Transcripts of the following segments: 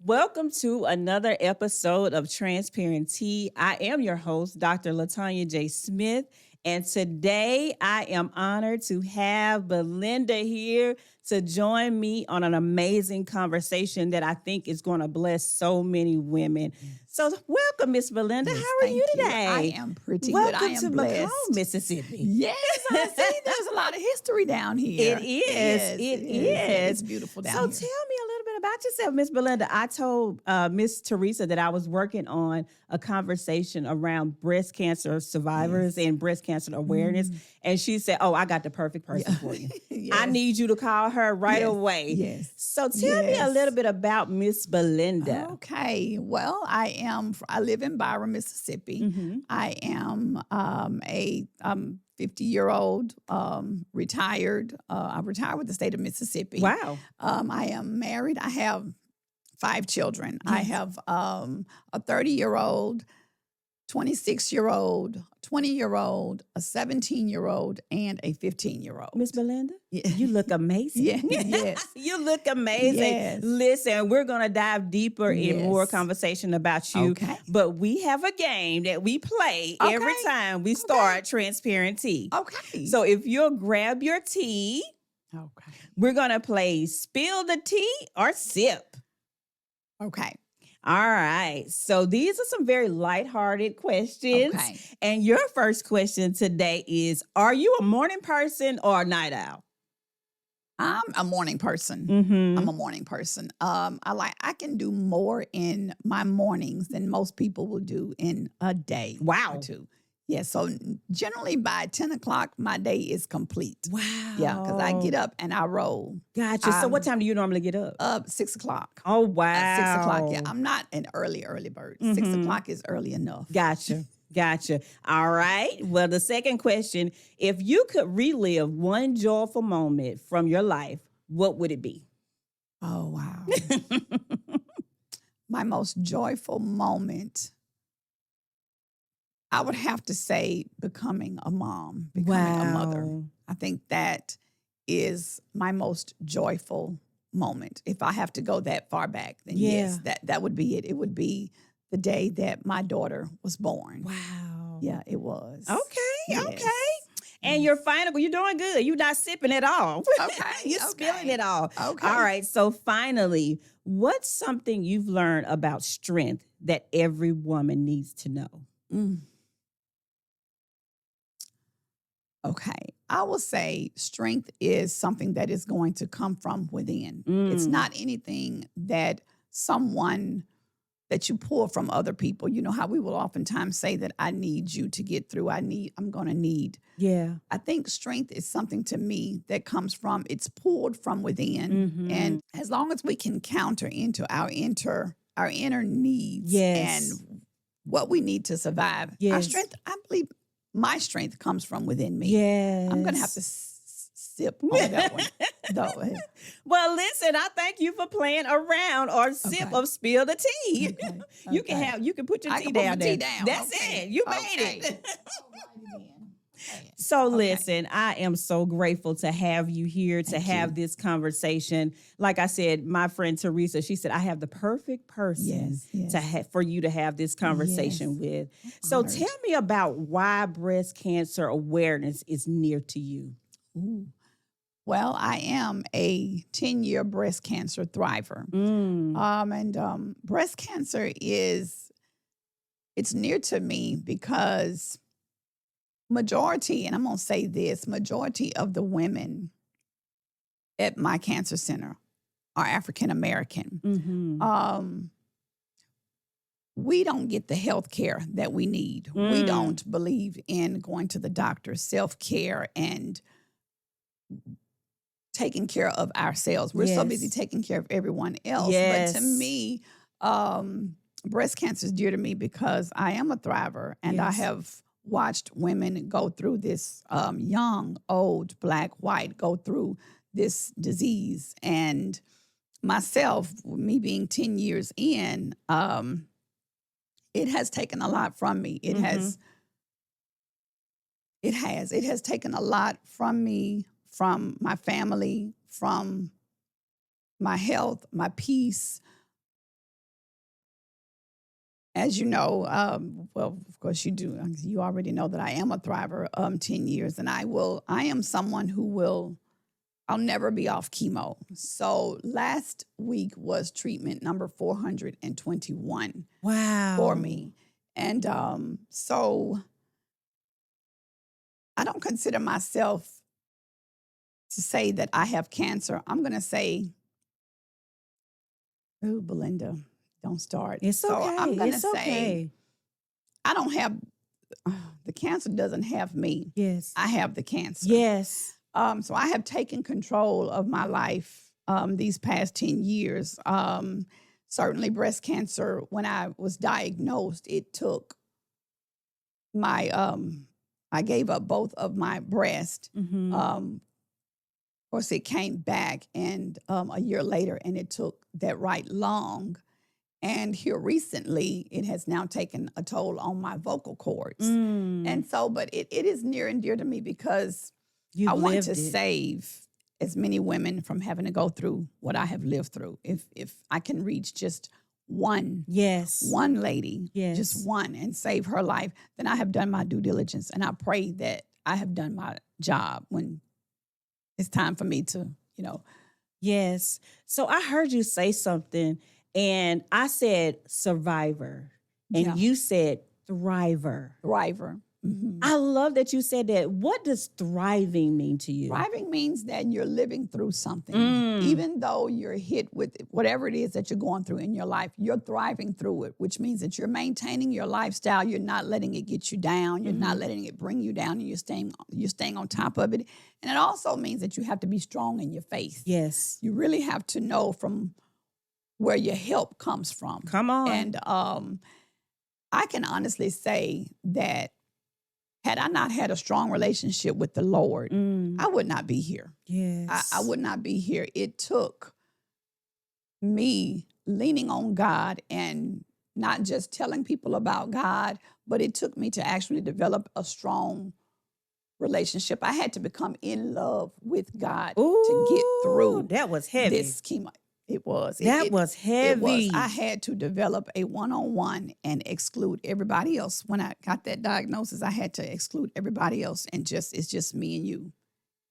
Welcome to another episode of Transparent Tea. I am your host, Dr. Latanya J. Smith, and today I am honored to have Belinda here to join me on an amazing conversation that I think is going to bless so many women. So, welcome, Miss Belinda. Yes, How are thank you you. I today? am pretty good. I Welcome am to Macomb, blessed. Mississippi. Yes, I see. There's a lot of history down It here. is. Yes, It Yeah, is. it's beautiful So down tell here. me a little bit about yourself, Miss Belinda. I told Miss Teresa that I was working on a conversation around breast cancer survivors Yes. and breast cancer awareness. Mm, And she said, "Oh, I got the perfect person yeah. for you. I Yes. need you to call her right Yes. away." Yes. So tell me a little Yes. bit about Miss Belinda. Okay. Well, I live in Byron, Mississippi. Mm-hmm. I am a 50-year-old retired. I retired with the state of Mississippi. Wow. I am married. I have 5 children. I Yes. have a 30-year-old, 26-year-old, 20-year-old, a 17-year-old, and a 15-year-old. Miss Belinda, Yeah. you look amazing. Yeah, yes. You look amazing. Yes. Listen, we're going to dive deeper in more Yes. conversation about you. Okay. But we have a game that we play every Okay. time we start Transparent Tea. Okay. So if you'll grab your tea, Okay. we're going to play Spill the Tea or Sip. Okay. All right. So these are some very lighthearted questions. Okay. And your first question today is, are you a morning person or a night owl? I'm a morning person. Mm-hmm. I'm a morning person. I can do more in my mornings than most people will do in a day Wow. or two. Yeah, so generally by 10 o'clock, my day is complete. Wow. Yeah, because I get up and I roll. Gotcha. So what time do you normally get up? Up 6 o'clock. Oh, wow. At 6 o'clock, yeah. I'm not an early bird. 6 Mhm. o'clock is early enough. Gotcha. Gotcha. All right. Well, the second question, if you could relive one joyful moment from your life, what would it be? Oh, wow. My most joyful moment, I would have to say becoming a mom, becoming a mother. Wow. I think that is my most joyful moment. If I have to go that far back, then yes, that would be it. It would be the day that my daughter was born. Wow. Yeah, it was. Okay. Yes. Okay. And Yes. your final, you're doing good. You're not sipping at all. Okay. You're spilling it all. Okay. All right. So finally, what's something you've learned about strength that every woman needs to know? Mm. Okay. I will say strength is something that is going to come from within. It's Mm. not anything that someone that you pull from other people. You know how we will oftentimes say that I need you to get through. I'm going to need. Yeah. I think strength is something to me that comes from, it's pulled from within. Mhm. And as long as we can counter into our inner needs Yes. and what we need to survive, our Yes. strength, I believe my strength comes from within me. Yes. I'm going to have to sip on that one, though. Well, listen, I thank you for playing around or sip Okay. of spill the tea. Okay. You can put your I tea can put my down tea there. down. That's Okay. it. You made Okay. it. Alrighty then. Okay. So Okay. listen, I am so grateful to have you here to Thank have you. this conversation. Like I said, my friend Teresa, she said I have the perfect person Yes. to for you to have this conversation Yes. with. I'm So honored. tell me about why breast cancer awareness is near to you. Ooh. Well, I am a 10-year breast cancer thriver. And breast cancer it's near to me because majority, and I'm going to say this, majority of the women at my cancer center are African American. Mhm. We don't get the health care that we need. We Mm. don't believe in going to the doctor, self-care, and taking care of ourselves. We're so busy Yes. taking care of everyone else. But Yes. to me, breast cancer is dear to me because I am a thriver and I Yes. have watched women go through this, young, old, black, white, go through this disease. And myself, me being 10 years in, it has taken a lot from me. It has taken a lot from me, from my family, from my health, my peace, as you know, well, of course you do. You already know that I am a thriver. 10 years, and I am someone who will. I'll never be off chemo. So last week was treatment number 421 for Wow. me, and so I don't consider myself to say that I have cancer. I'm going to say, oh, Belinda, don't start. It's So I'm okay. going to It's say, okay. I don't have, the cancer doesn't have me. Yes. I have the cancer. Yes. So I have taken control of my life these past 10 years. Certainly breast cancer, when I was diagnosed, it took my, I gave up both of my breast. Mm-hmm. Of course, it came back and a year later, and it took that right long. And here recently, it has now taken a toll on my vocal cords. And so, but it is near and dear to me because You've I want to lived it. save as many women from having to go through what I have lived through. If I can reach just one Yes. lady, Yes. just one, and save her life, then I have done my due diligence. And I pray that I have done my job when it's time for me to, Yes. So I heard you say something, and I said survivor, and Yeah. you said thriver. thriver. I love that you said that. What does thriving mean to you? Thriving means that you're living through something. Mm. Even though you're hit with whatever it is that you're going through in your life, you're thriving through it, which means that you're maintaining your lifestyle. You're not letting it get you down. You're not letting it bring you down, and you're staying on top of it. And it also means that you have to be strong in your faith. Yes. You really have to know from where your help comes from. Come on. And I can honestly say that had I not had a strong relationship with the Lord, I would not be here. Yes. I would not be here. It took me leaning on God and not just telling people about God, but it took me to actually develop a strong relationship. I had to become in love with God to get through that was heavy. this chemo. It was. That was heavy. It was. I had to develop a one-on-one and exclude everybody else. When I got that diagnosis, I had to exclude everybody else and it's just me and you.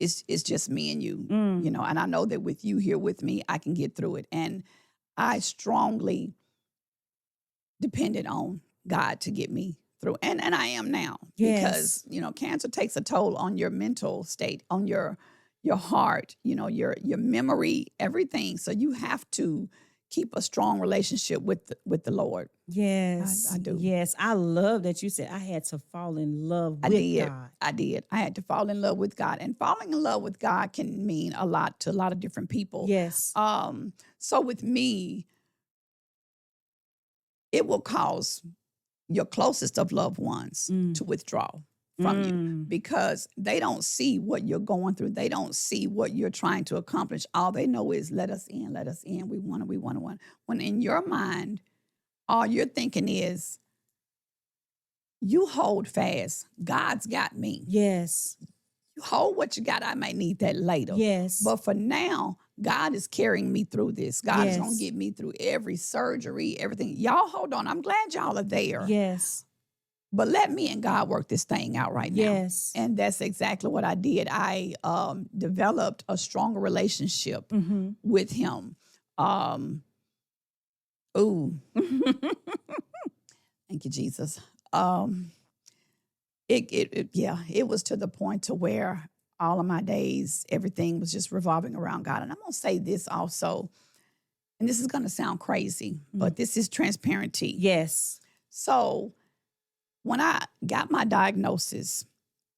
It's just me and you, and I know that with you here with me, I can get through it. And I strongly depended on God to get me through. And I am now because, cancer takes a toll on your mental state, on your heart, your memory, everything. So you have to keep a strong relationship with the Lord. Yes. I do. Yes. I love that you said I had to fall in love with God. I did. I had to fall in love with God. And falling in love with God can mean a lot to a lot of different people. Yes. So with me, it will cause your closest of loved ones to withdraw from you because they don't see what you're going through. They don't see what you're trying to accomplish. All they know is let us in, let us in. We want to. When in your mind, all you're thinking is, you hold fast. God's got me. Yes. You hold what you got. I might need that later. Yes. But for now, God is carrying me through this. God is Yes. going to get me through every surgery, everything. Y'all hold on. I'm glad y'all are there. Yes. But let me and God work this thing out right now. Yes. And that's exactly what I did. I developed a stronger relationship with him. Thank you, Jesus. It was to the point to where all of my days, everything was just revolving around God. And I'm going to say this also, and this is going to sound crazy, but this is transparency. Yes. So when I got my diagnosis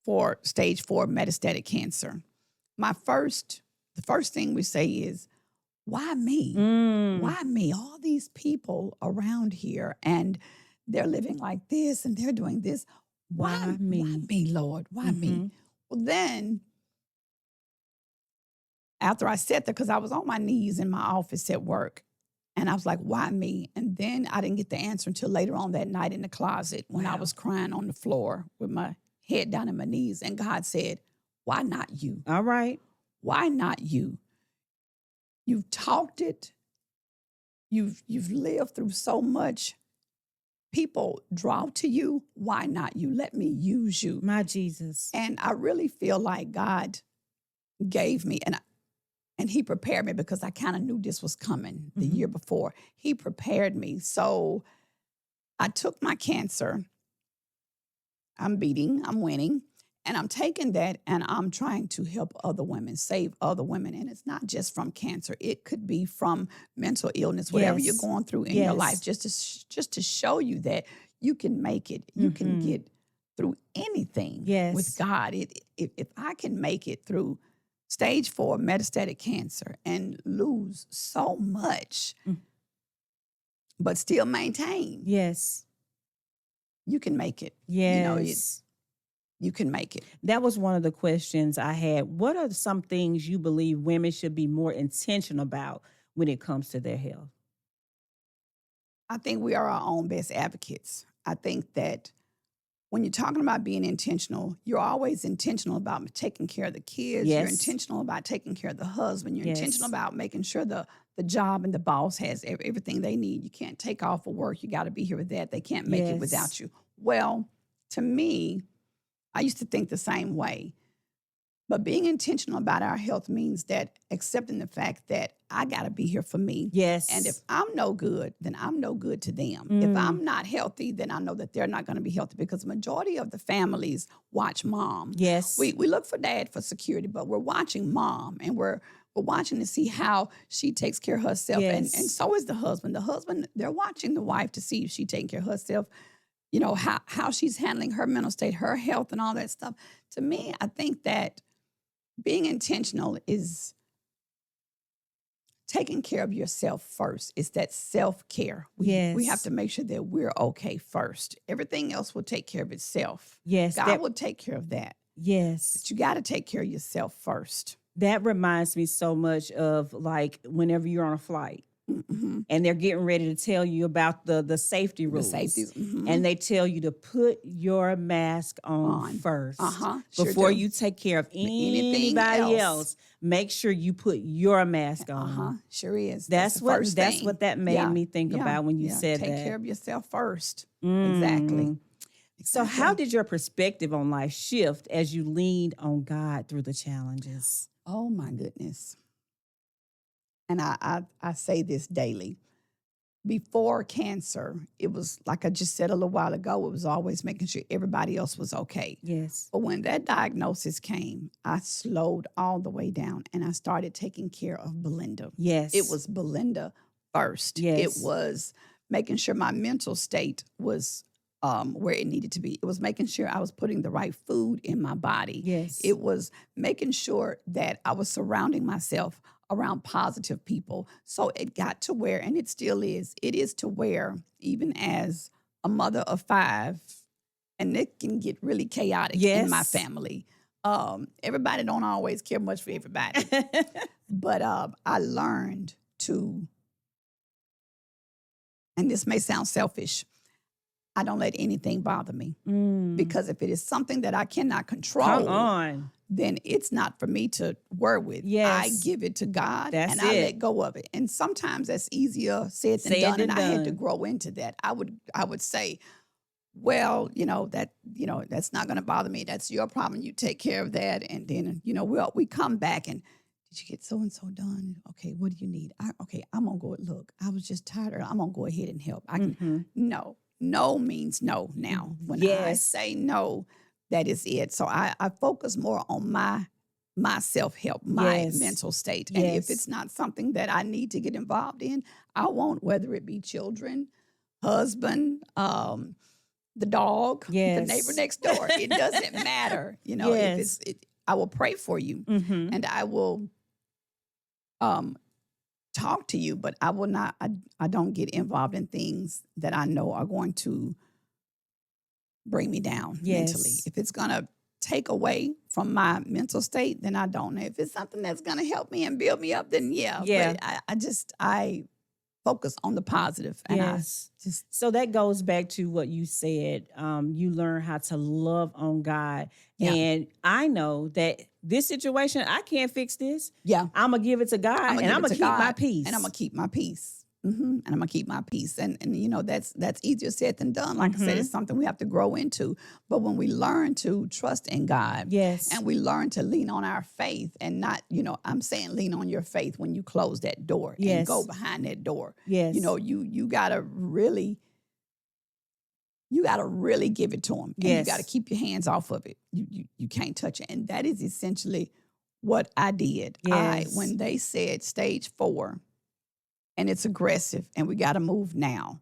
for stage 4 metastatic cancer, the first thing we say is, why me? Why me? All these people around here, and they're living like this, and they're doing this. Why me? Why me, Lord? Why me? Well, then, after I sat there, because I was on my knees in my office at work, and I was like, why me? And then I didn't get the answer until later on that night in the closet when I was crying on the floor with my head down in my knees. And God said, why not you? All right. Why not you? You've talked it. You've lived through so much people draw to you, why not you? Let me use you. My Jesus. And I really feel like God gave me, and he prepared me because I kind of knew this was coming the year before. He prepared me. So I took my cancer. I'm beating, I'm winning, and I'm taking that and I'm trying to help other women, save other women. And it's not just from cancer. It could be from mental illness, whatever you're Yes. going through in your life, just to show you that you can make it. You can get through anything with God. If I can make it through stage 4 metastatic cancer and lose so much, but still maintain, Yes. you can make it. Yes. You can make it. That was one of the questions I had. What are some things you believe women should be more intentional about when it comes to their health? I think we are our own best advocates. I think that when you're talking about being intentional, you're always intentional about taking care of the kids. Yes. You're intentional about taking care of the husband. You're Yes. intentional about making sure the job and the boss has everything they need. You can't take off for work. You got to be here with that. They can't make it without you. Well, to me, I used to think the same way. But being intentional about our health means that accepting the fact that I got to be here for me. Yes. And if I'm no good, then I'm no good to them. If I'm not healthy, then I know that they're not going to be healthy, because the majority of the families watch mom. Yes. We look for dad for security, but we're watching mom, and we're watching to see how she takes care of herself. Yes. And so is the husband. The husband, they're watching the wife to see if she's taking care of herself, you know, how she's handling her mental state, her health, and all that stuff. To me, I think that being intentional is taking care of yourself first. It's that self-care. We have to make sure that we're okay first. Everything else will take care of itself. Yes. God will take care of that. Yes. But you got to take care of yourself first. That reminds me so much of like whenever you're on a flight and they're getting ready to tell you about the safety rules. The safeties. And they tell you to put your mask on first before you take care of anybody else. Make sure you put your mask on. Sure is. That's what that made me think about when you said that. Take care of yourself first. Exactly. So how did your perspective on life shift as you leaned on God through the challenges? Oh my goodness. And I say this daily. Before cancer, it was like I just said a little while ago, it was always making sure everybody else was okay. Yes. But when that diagnosis came, I slowed all the way down and I started taking care of Belinda. Yes. It was Belinda first. Yes. It was making sure my mental state was where it needed to be. It was making sure I was putting the right food in my body. Yes. It was making sure that I was surrounding myself around positive people. So it got to where, and it still is, it is to where, even as a mother of 5, and it can get really chaotic in my family. Everybody don't always care much for everybody. But I learned to, and this may sound selfish, I don't let anything bother me. Because if it is something that I cannot control, then it's not for me to work with. I give it to God and I let go of it. And sometimes that's easier said than done. And I had to grow into that. I would say, well, that's not going to bother me. That's your problem. You take care of that. And then, we come back and, did you get so-and-so done? Okay, what do you need? I'm going to go, look, I was just tired. I'm going to go ahead and help. I can, No means no now. When I say no, that is it. So I focus more on my self-help, my mental state. And if it's not something that I need to get involved in, I won't, whether it be children, husband, the dog, the neighbor next door. It doesn't matter. If I will pray for you and I will talk to you, but I will not, I don't get involved in things that I know are going to bring me down mentally. If it's going to take away from my mental state, then I don't. If it's something that's going to help me and build me up, then But I focus on the positive. And so that goes back to what you said. You learn how to love on God. And I know that this situation, I can't fix this. I'm going to give it to God and I'm going to keep my peace. And I'm going to keep my peace. And I'm gonna keep my peace. And you know, that's easier said than done. Like I said, it's something we have to grow into. But when we learn to trust in God, Yes. and we learn to lean on our faith and not, you know, I'm saying lean on your faith when you close that door and go Yes. behind that door. Yes. You know, you gotta really give it to him. And you gotta Yes. keep your hands off of it. You can't touch it. And that is essentially what I did. Yes. When they said stage 4 and it's aggressive and we gotta move now,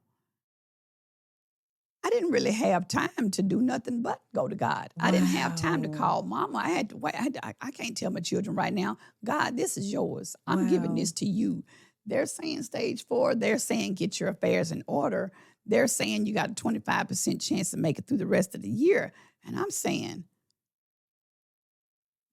I didn't really have time to do nothing but go to God. I didn't have time to Wow. call mama. I had to wait. I can't tell my children right now, God, this is yours. I'm giving this to you. They're saying stage 4. They're saying get your affairs in order. They're saying you got a 25% chance to make it through the rest of the year. And I'm saying,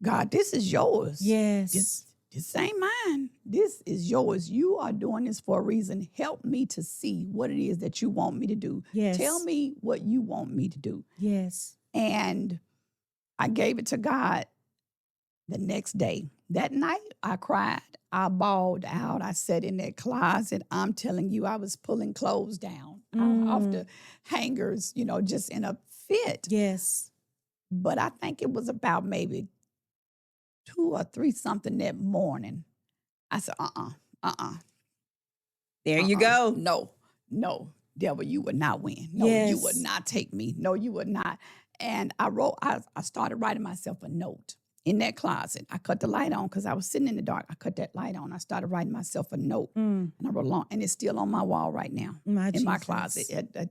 God, this is yours. Yes. This ain't mine. This is yours. You are doing this for a reason. Help me to see what it is that you want me to do. Yes. Tell me what you want me to do. Yes. And I gave it to God the next day. That night, I cried. I bawled out. I sat in that closet. I'm telling you, I was pulling clothes down off the hangers, you know, just in a fit. Yes. But I think it was about maybe 2 or 3 something that morning. I said, There you go. No, devil, you would not win. No, you would Yes. not take me. No, you would not. And I started writing myself a note in that closet. I cut the light on because I was sitting in the dark. I cut that light on. I started writing myself a note. And I wrote along, and it's still on my wall right now in my Jesus. closet.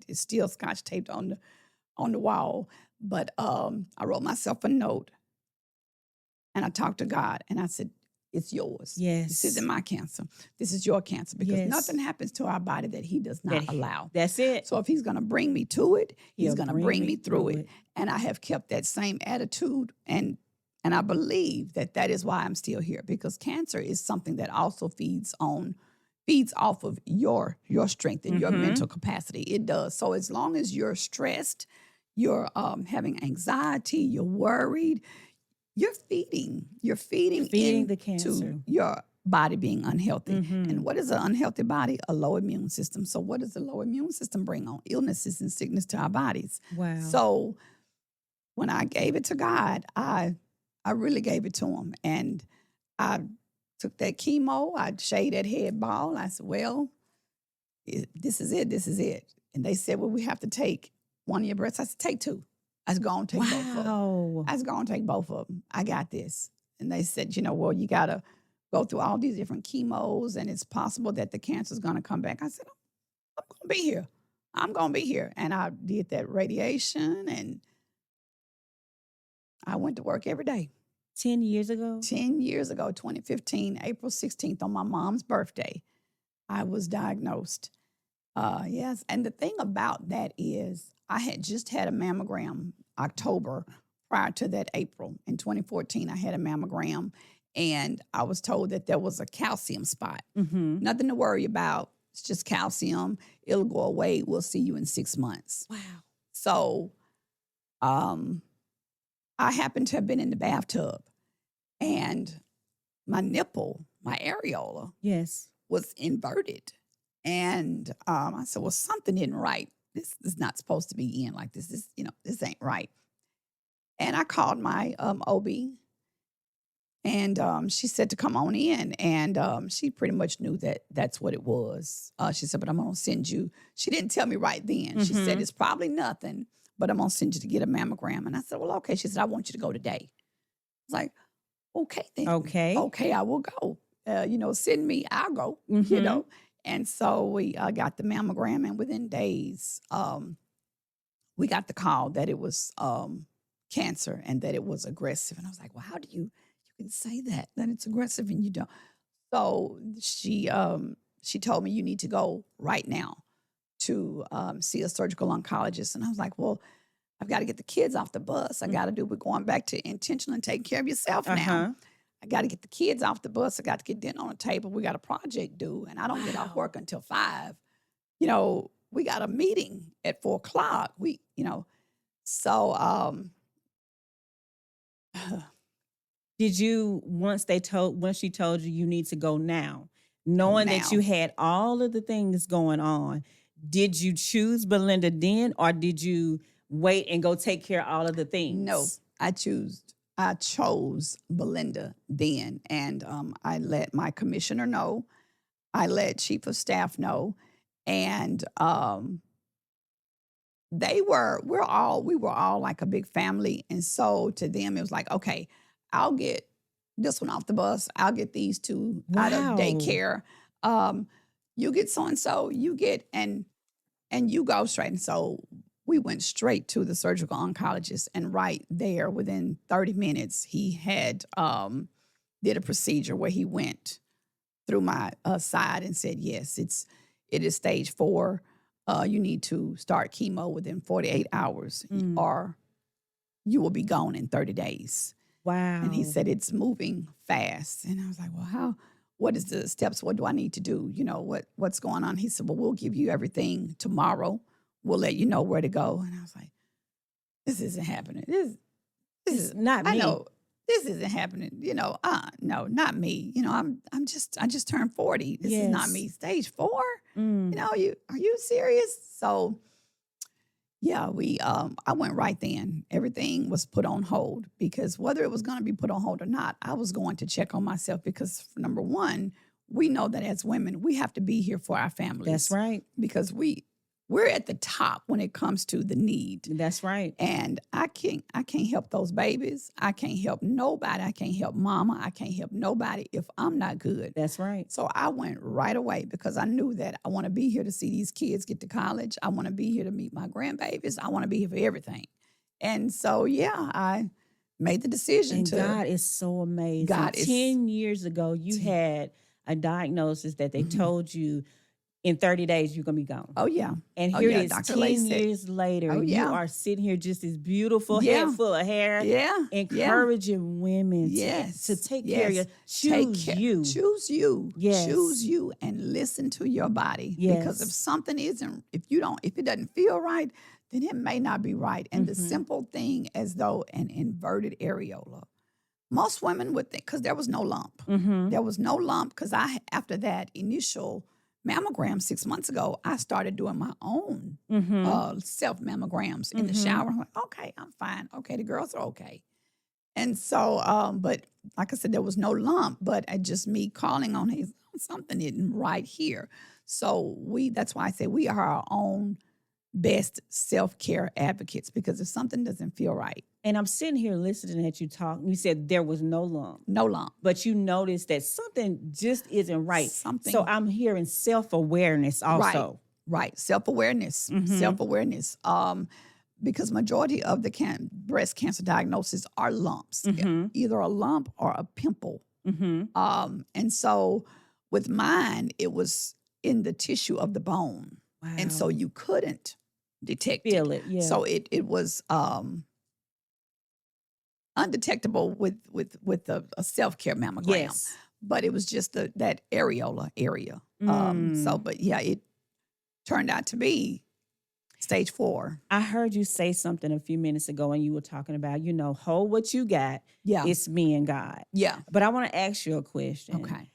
It's still scotch taped on the wall. But I wrote myself a note, and I talked to God, and I said, it's yours. Yes. This isn't my cancer. This is your cancer, because Yes. nothing happens to our body that he does not allow. That's it. So if he's going to bring me to it, he's He'll going to bring me through it. And I have kept that same attitude, and I believe that is why I'm still here, because cancer is something that also feeds off of your strength and your mental capacity. It does. So as long as you're stressed, you're having anxiety, you're worried, you're feeding the cancer. into your body being unhealthy. And what is an unhealthy body? A low immune system. So what does the low immune system bring on? Illnesses and sickness to our bodies. Wow. So when I gave it to God, I really gave it to him. And I took that chemo, I shaved that head ball. I said, well, this is it. And they said, well, we have to take one of your breasts. I said, take 2. I was going to take both of them. I was going to take both of them. I got this. And they said, you know, well, you got to go through all these different chemos, and it's possible that the cancer is going to come back. I said, I'm going to be here. I'm going to be here. And I did that radiation, and I went to work every day. 10 years ago? 10 years ago, 2015, April 16th, on my mom's birthday, I was diagnosed. Yes. And the thing about that is I had just had a mammogram October prior to that April. In 2014, I had a mammogram, and I was told that there was a calcium spot. Nothing to worry about. It's just calcium. It'll go away. We'll see you in 6 months. Wow. So I happened to have been in the bathtub, and my nipple, my areola, Yes. was inverted. And I said, well, something isn't right. This is not supposed to be in like this. This ain't right. And I called my OB, and she said to come on in. And she pretty much knew that that's what it was. She said, but I'm going to send you. She didn't tell me right then. She said, it's probably nothing, but I'm going to send you to get a mammogram. And I said, well, okay. She said, I want you to go today. I was like, okay, then. Okay, I will go. Send me, I'll go, And so we got the mammogram, and within days, we got the call that it was cancer and that it was aggressive. And I was like, well, how do you can say that it's aggressive and you don't? So she told me, you need to go right now to see a surgical oncologist. And I was like, well, I've got to get the kids off the bus. We're going back to intentional and taking care of yourself now. I got to get the kids off the bus. I got to get dinner on the table. We got a project due, and I don't get off work until 5. We got a meeting at 4 o'clock. So Did you, once she told you need to go now, knowing that now. you had all of the things going on, did you choose Belinda then, or did you wait and go take care of all of the No, things? I chose Belinda then, and I let my commissioner know. I let chief of staff know, and we were all like a big family, and so to them it was like, okay, I'll get this one off the bus, I'll get these two out of Wow. daycare, um, you get so and so, you get and you go straight. And so we went straight to the surgical oncologist, and right there within 30 minutes he had did a procedure where he went through my side and said, yes, it is stage 4. You need to start chemo within 48 hours Mm. or you will be gone in 30 days. Wow. And he said, it's moving fast. And I was like, well, what is the steps? What do I need to do? You know, what's going on? He said, well, we'll give you everything tomorrow. We'll let you know where to go. And I was like, this isn't happening. This It's is, not I me. know this isn't happening. You know, no, not me. You know, I just turned 40. This is not Yes. me. Stage 4? Mm. You know, are you serious? So yeah, I went right then. Everything was put on hold because whether it was going to be put on hold or not, I was going to check on myself because number one, we know that as women, we have to be here for our families. That's right. Because we're at the top when it comes to the need. That's right. And I can't help those babies. I can't help nobody. I can't help mama. I can't help nobody if I'm not good. That's right. So I went right away because I knew that I want to be here to see these kids get to college. I want to be here to meet my grandbabies. I want to be here for everything. And so, yeah, I made the decision And to. God is so amazing. God is 10 years ago, you had a diagnosis that they told you in 30 days you're going to be gone. Oh, yeah. And Oh, here yeah, it is, Dr. 10 Lace said- years later, Oh, you yeah. are sitting here just this beautiful Yeah. head full of hair, Yeah. encouraging women Yes. to take Yes. care of you. Choose you. Choose you. Yes. Choose you and listen to your body. Yes. Because if something isn't, if it doesn't feel right, then it may not be right. And the simple thing as though an inverted areola. Most women would think, because there was no lump. There was no lump because after that initial mammogram 6 months ago, I started doing my own self mammograms in the shower. I'm like, okay, I'm fine. Okay, the girls are okay. And so, but like I said, there was no lump, but just me calling on his something isn't right here. So that's why I say we are our own best self-care advocates because if something doesn't feel right. And I'm sitting here listening at you talk. You said there was no lump. No lump. But you noticed that something just isn't right. Something. So I'm hearing self-awareness also. Right. Self-awareness. Self-awareness. Because majority of the breast cancer diagnoses are lumps, either a lump or a pimple. And so with mine, it was in the tissue of the bone. Wow. And so you couldn't detect Feel it, yeah. So it was undetectable with a self-care mammogram. Yes. But it was just that areola area. But yeah, it turned out to be stage 4. I heard you say something a few minutes ago and you were talking about, hold what you got. Yeah. It's me and God. Yeah. But I want to ask you a question. Okay.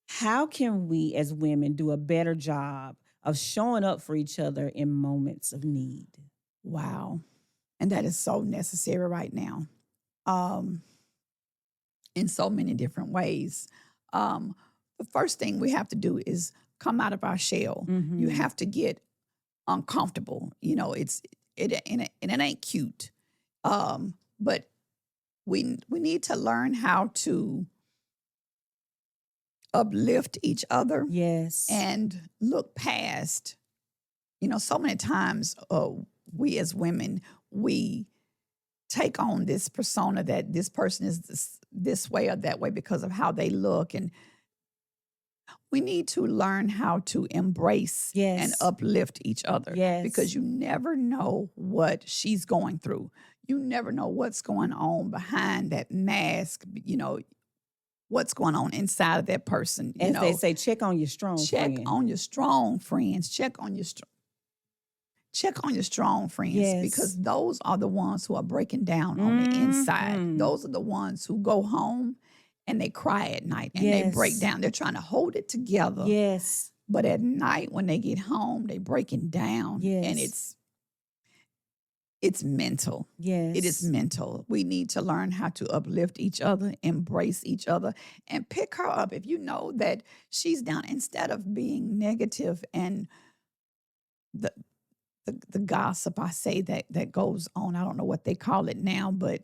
How can we as women do a better job of showing up for each other in moments of need? Wow. And that is so necessary right now. In so many different ways. The first thing we have to do is come out of our shell. You have to get uncomfortable. It ain't cute. But we need to learn how to uplift each other. Yes. And look past. So many times we as women, we take on this persona that this person is this way or that way because of how they look. And we need to learn how to embrace and uplift each other. Yes. Because you never know what she's going through. You never know what's going on behind that mask, what's going on inside of that person. As they say, check on your strong friends. Check on your strong friends. Check on your strong friends. Yes. Because those are the ones who are breaking down on the inside. Those are the ones who go home and they cry at night and they break Yes. down. They're trying to hold it together. Yes. But at night when they get home, they breaking down and Yes. it's mental. Yes. It is mental. We need to learn how to uplift each other, embrace each other, and pick her up. If you know that she's down, instead of being negative and the the gossip I say that goes on. I don't know what they call it now, but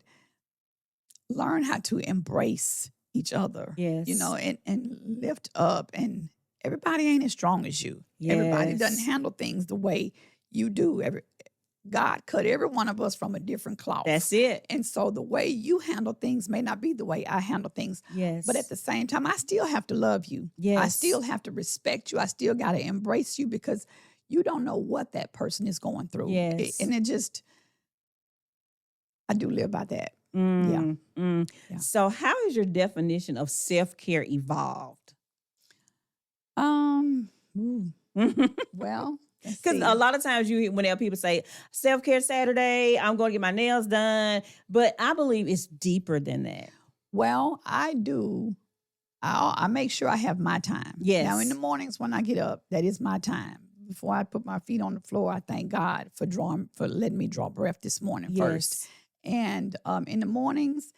learn how to embrace each other. Yes. And lift up. And everybody ain't as strong as you. Everybody doesn't Yes. handle things the way you do. God cut every one of us from a different cloth. That's it. And so the way you handle things may not be the way I handle things. Yes. But at the same time, I still have to love you. I Yes. still have to respect you. I still got to embrace you because you don't know what that person is going through. Yes. I do live by that. Yeah. Yeah. So how has your definition of self-care evolved? Well, Because a lot of times whenever people say self-care Saturday, I'm going to get my nails done. But I believe it's deeper than that. Well, I do. I make sure I have my time. Yes. Now, in the mornings when I get up, that is my time. Before I put my feet on the floor, I thank God for letting me draw breath this morning first. And in the mornings,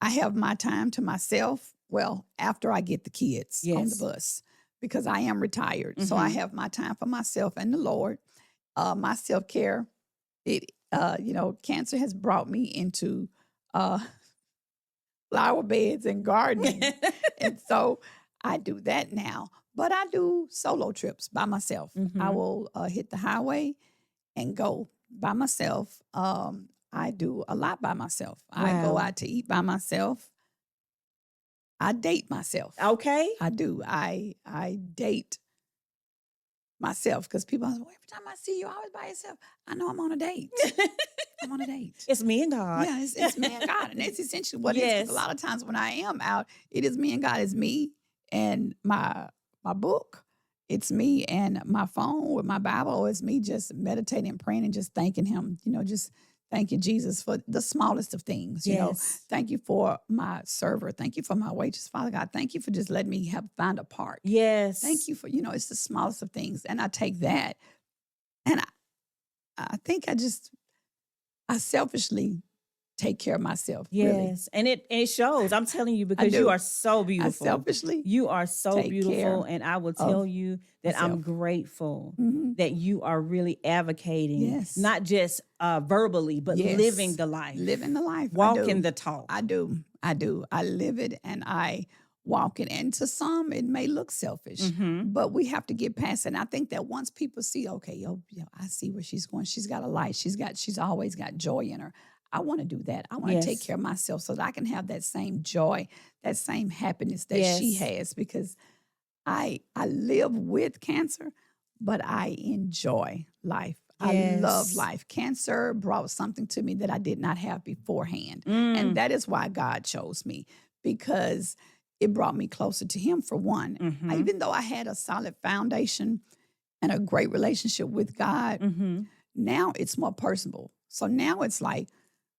I have my time to myself. Well, after I get the kids on the bus, because I am retired. So I have my time for myself and the Lord. My self-care, cancer has brought me into flower beds and gardening. And so I do that now. But I do solo trips by myself. I will hit the highway and go by myself. I do a lot by myself. Wow. I go out to eat by myself. I date myself. Okay. I do. I date myself because people say, well, every time I see you, always by yourself. I know I'm on a date. I'm on a date. It's me and God. Yeah, it's me and God. And that's essentially what it is. Because a lot of times when I am out, it is me and God. It's me and my book. It's me and my phone with my Bible. It's me just meditating and praying and just thanking him, just thank you, Jesus, for the smallest of things. Thank you for my server. Thank you for my waitress. Father God, thank you for just letting me find a park. Yes. Thank you for, it's the smallest of things. And I take that and I think I selfishly take care of myself. Yes. Really. And it shows. I'm telling you, because you are so beautiful. I selfishly You are so beautiful. And I will tell you that myself. I'm grateful that you are really advocating, not just verbally, but living the life. Living the life. Walking the talk. I do. I live it and I walk it. And to some, it may look selfish, but we have to get past it. And I think that once people see, okay, I see where she's going. She's got a light. She's always got joy in her. I want to do that. I want to take care of myself so that I can have that same joy, that same happiness that she has, because I live with cancer, but I enjoy life. I love life. Cancer brought something to me that I did not have beforehand. And that is why God chose me, because it brought me closer to him, for one. Even though I had a solid foundation and a great relationship with God, now it's more personal. So now it's like,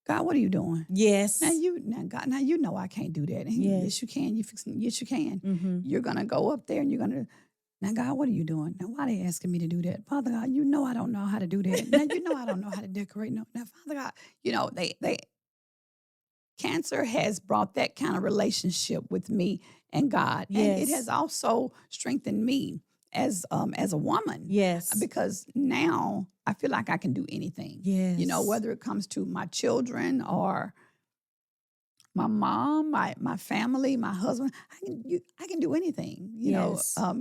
God, what are you doing? Yes. God, now you know I can't do that. Yes, you can. Yes, you can. You're gonna go up there and you're gonna. Now, God, what are you doing? Now, why are they asking me to do that? Father God, you know I don't know how to do that. Now, you know I don't know how to decorate. No, now, Father God, they cancer has brought that kind of relationship with me and God, and it has also strengthened me as a woman. Yes. Because now I feel like I can do anything. Yes. Whether it comes to my children or my mom, my family, my husband, I can do anything.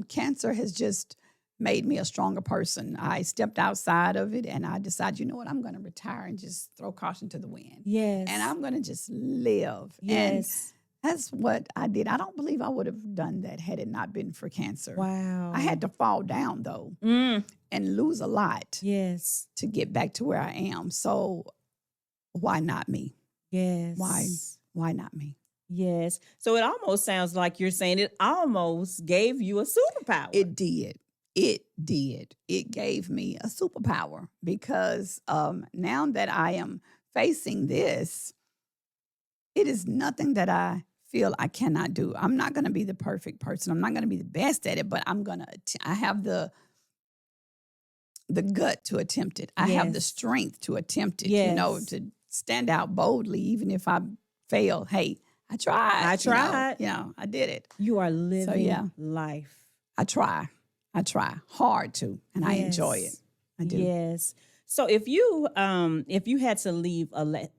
Cancer has just made me a stronger person. I stepped outside of it and I decided, you know what, I'm going to retire and just throw caution to the wind. Yes. And I'm going to just live. Yes. And that's what I did. I don't believe I would have done that had it not been for cancer. Wow. I had to fall down, though, and lose a lot to get back to where I am. So why not me? Yes. Why not me? Yes. So it almost sounds like you're saying it almost gave you a superpower. It did. It did. It gave me a superpower because now that I am facing this, it is nothing that I feel I cannot do. I'm not going to be the perfect person. I'm not going to be the best at it, but I have the gut to attempt it. I have the Yes. strength to attempt it, Yes. to stand out boldly, even if I fail. Hey, I tried. I tried. I did it. You are living yeah. life. I try hard to, and I enjoy it. I do. Yes. So if you had to leave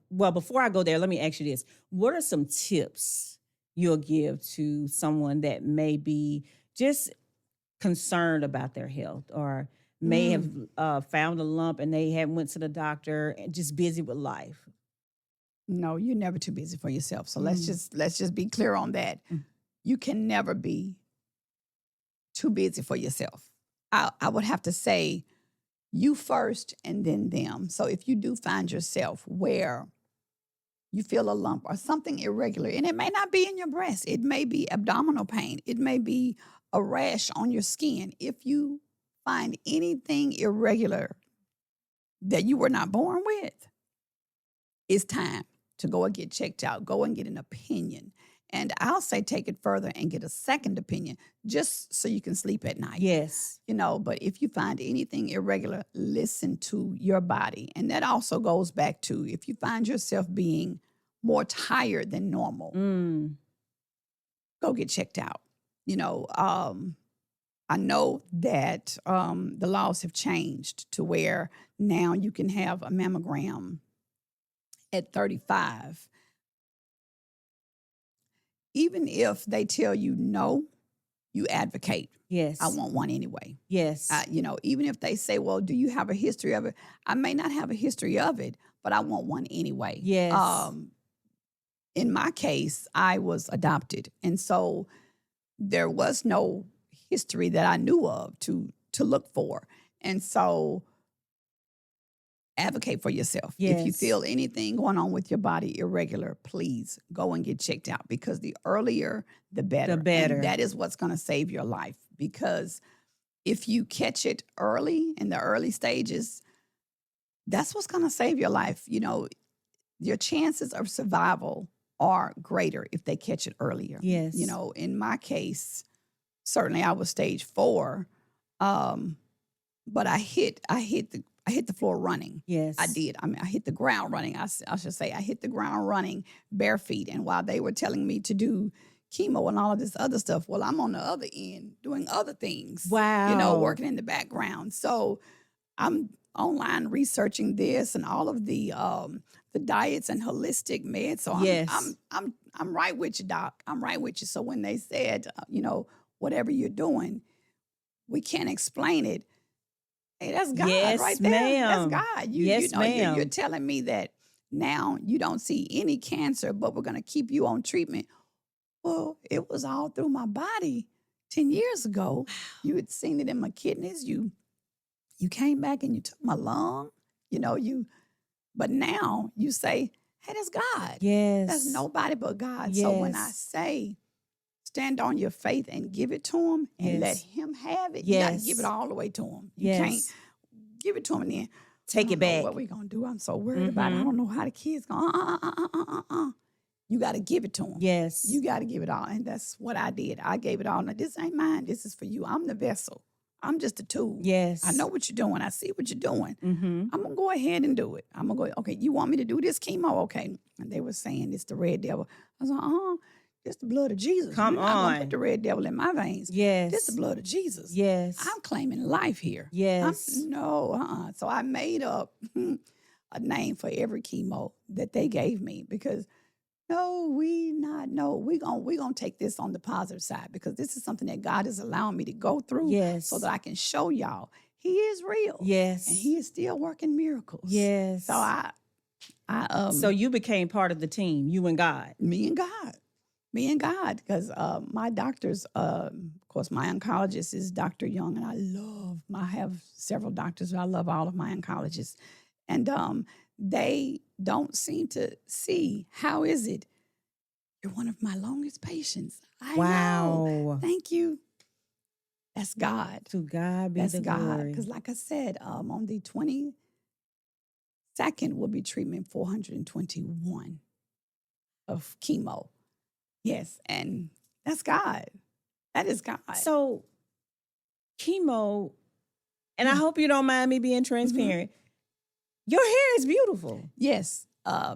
well, before I go there, let me ask you this. What are some tips you'll give to someone that may be just concerned about their health, or may have found a lump and they haven't went to the doctor and just busy with life? No, you're never too busy for yourself. So let's just be clear on that. You can never be too busy for yourself. I would have to say you first and then them. So if you do find yourself where you feel a lump or something irregular, and it may not be in your breast, it may be abdominal pain, it may be a rash on your skin. If you find anything irregular that you were not born with, it's time to go and get checked out, go and get an opinion. And I'll say take it further and get a second opinion just so you can sleep at night. Yes. But if you find anything irregular, listen to your body. And that also goes back to if you find yourself being more tired than normal, go get checked out. I know that the laws have changed to where now you can have a mammogram at 35. Even if they tell you no, you advocate. Yes. I want one anyway. Yes. Even if they say, well, do you have a history of it? I may not have a history of it, but I want one anyway. Yes. In my case, I was adopted. And so there was no history that I knew of to look for. And so advocate for yourself. Yes. If you feel anything going on with your body irregular, please go and get checked out, because the earlier, the better. The better. And that is what's going to save your life, because if you catch it early, in the early stages, that's what's going to save your life. Your chances of survival are greater if they catch it earlier. Yes. In my case, certainly I was stage 4, but I hit the floor running. Yes. I did. I hit the ground running. I should say I hit the ground running bare feet. And while they were telling me to do chemo and all of this other stuff, well, I'm on the other end doing other things. Wow. Working in the background. So I'm online researching this and all of the diets and holistic meds. So yes. I'm right with you, Doc. I'm right with you. So when they said, whatever you're doing, we can't explain it. Hey, that's God right there. Ma'am. That's God. Ma'am. You're telling me that now you don't see any cancer, but we're going to keep you on treatment. Well, it was all through my body 10 years ago. Wow. You had seen it in my kidneys. You came back and you took my lung. But now you say, hey, that's God. Yes. That's nobody but God. Yes. So when I say stand on your faith and give it to him and let him have it, you got to give it all the way to him. You can't give it to him and then take it back. What we going to do? I'm so worried about it. I don't know how the kids going. You got to give it to him. Yes. You got to give it all. And that's what I did. I gave it all. Now, this ain't mine. This is for you. I'm the vessel. I'm just a tool. Yes. I know what you're doing. I see what you're doing. Mm-hmm. I'm going to go ahead and do it. I'm going to go, okay, you want me to do this chemo? Okay. And they were saying it's the red devil. I was like, it's the blood of Jesus. Come You're not on. gonna put the red devil in my veins. Yes. This is the blood of Jesus. Yes. I'm claiming life here. Yes. So I made up a name for every chemo that they gave me, because we're gonna take this on the positive side, because this is something that God is allowing me to go through. Yes. So that I can show y'all He is real. Yes. And He is still working miracles. Yes. So so you became part of the team, you and God. Me and God, because my doctors, of course, my oncologist is Dr. Young, and I have several doctors. I love all of my oncologists. And they don't seem to see, how is it? You're one of my longest patients. I know. Thank you. That's God. To God be That's the God. glory. Because like I said, on the 22nd will be treatment 421 of chemo. Yes. And that's God. That is God. So chemo, and I Yeah. hope you don't mind me being transparent. Your hair is beautiful. Yes.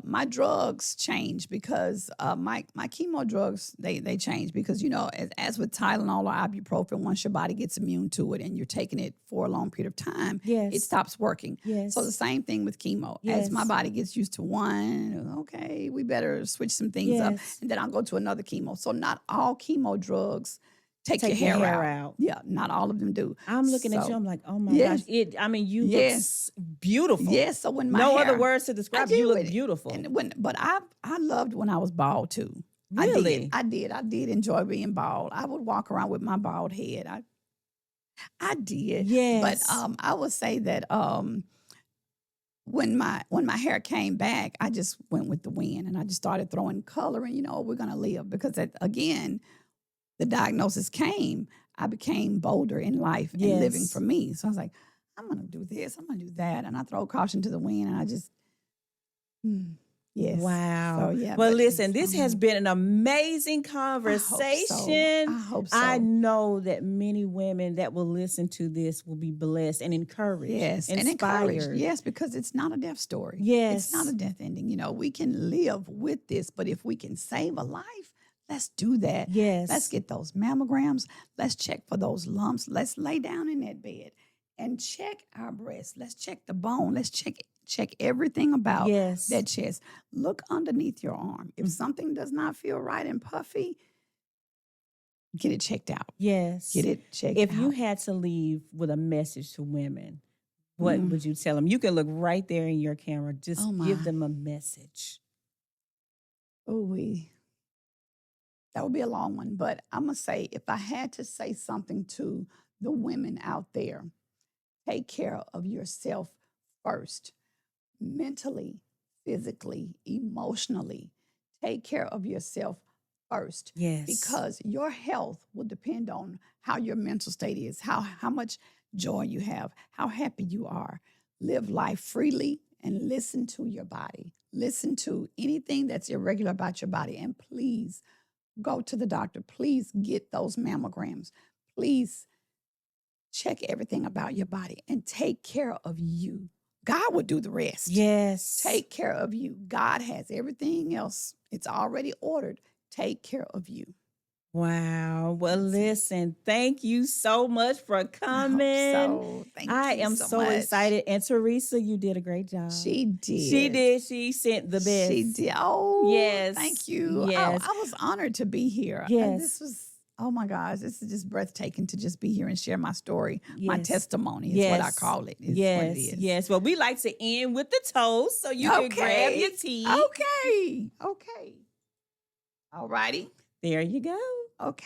My drugs change because my chemo drugs they change because as with Tylenol or ibuprofen, once your body gets immune to it and you're taking it for a long period of time, Yes. it stops working. Yes. So the same thing with chemo. Yes. As my body gets used to one, okay, we better switch some things up, Yes. and then I'll go to another chemo. So not all chemo drugs take your Take your hair hair out. out. Yeah, not all of them do. I'm looking at you. So, I'm like, oh my yes, gosh. You look yes, beautiful. yes. So when my No hair, other words to describe do you. Look it. beautiful. But I loved when I was bald too. Really? I did enjoy being bald. I would walk around with my bald head. I did. But Yes. I would say that when my hair came back, I just went with the wind and I just started throwing color and we're gonna live because again, the diagnosis came. I became bolder in life and living Yes. for me. So I was like, I'm gonna do this, I'm gonna do that, and I throw caution to the wind and I just yes. Wow. So yeah. Well, But listen, this has been an amazing I hope so. conversation. I hope so. I know that many women that will listen to this will be blessed and encouraged. Yes, and inspired. encouraged. Yes, because it's not a death story. Yes. It's not a death ending. We can live with this, but if we can save a life, let's do that. Yes. Let's get those mammograms. Let's check for those lumps. Let's lay down in that bed and check our breast. Let's check the bone. Let's check everything about Yes. that chest. Look underneath your arm. If something does not feel right and puffy, get it checked out. Yes. Get it checked out. If you had to leave with a message to women, what would you tell them? You can look right there in your camera. Just give them a message. Oh, that would be a long one, but I'm going to say, if I had to say something to the women out there, take care of yourself first, mentally, physically, emotionally. Take care of yourself first. Yes. Because your health will depend on how your mental state is, how much joy you have, how happy you are. Live life freely and listen to your body. Listen to anything that's irregular about your body, and please go to the doctor. Please get those mammograms. Please check everything about your body and take care of you. God will do the rest. Yes. Take care of you. God has everything else. It's already ordered. Take care of you. Wow. Well, listen, thank you so much for coming. I hope so. Thank I you am so so much. excited. And Teresa, you did a great job. She did. She did. She sent the best. She did. Oh, yes. Thank you. Yes. I was honored to be here. Yes. This was, oh my gosh, this is just breathtaking to just be here and share my story, my Yes. testimony is Yes. what I call it. Is yes. what it is. Yes. Well, we like to end with the toast, so you can grab your tea. Okay. All righty. There you go. Okay.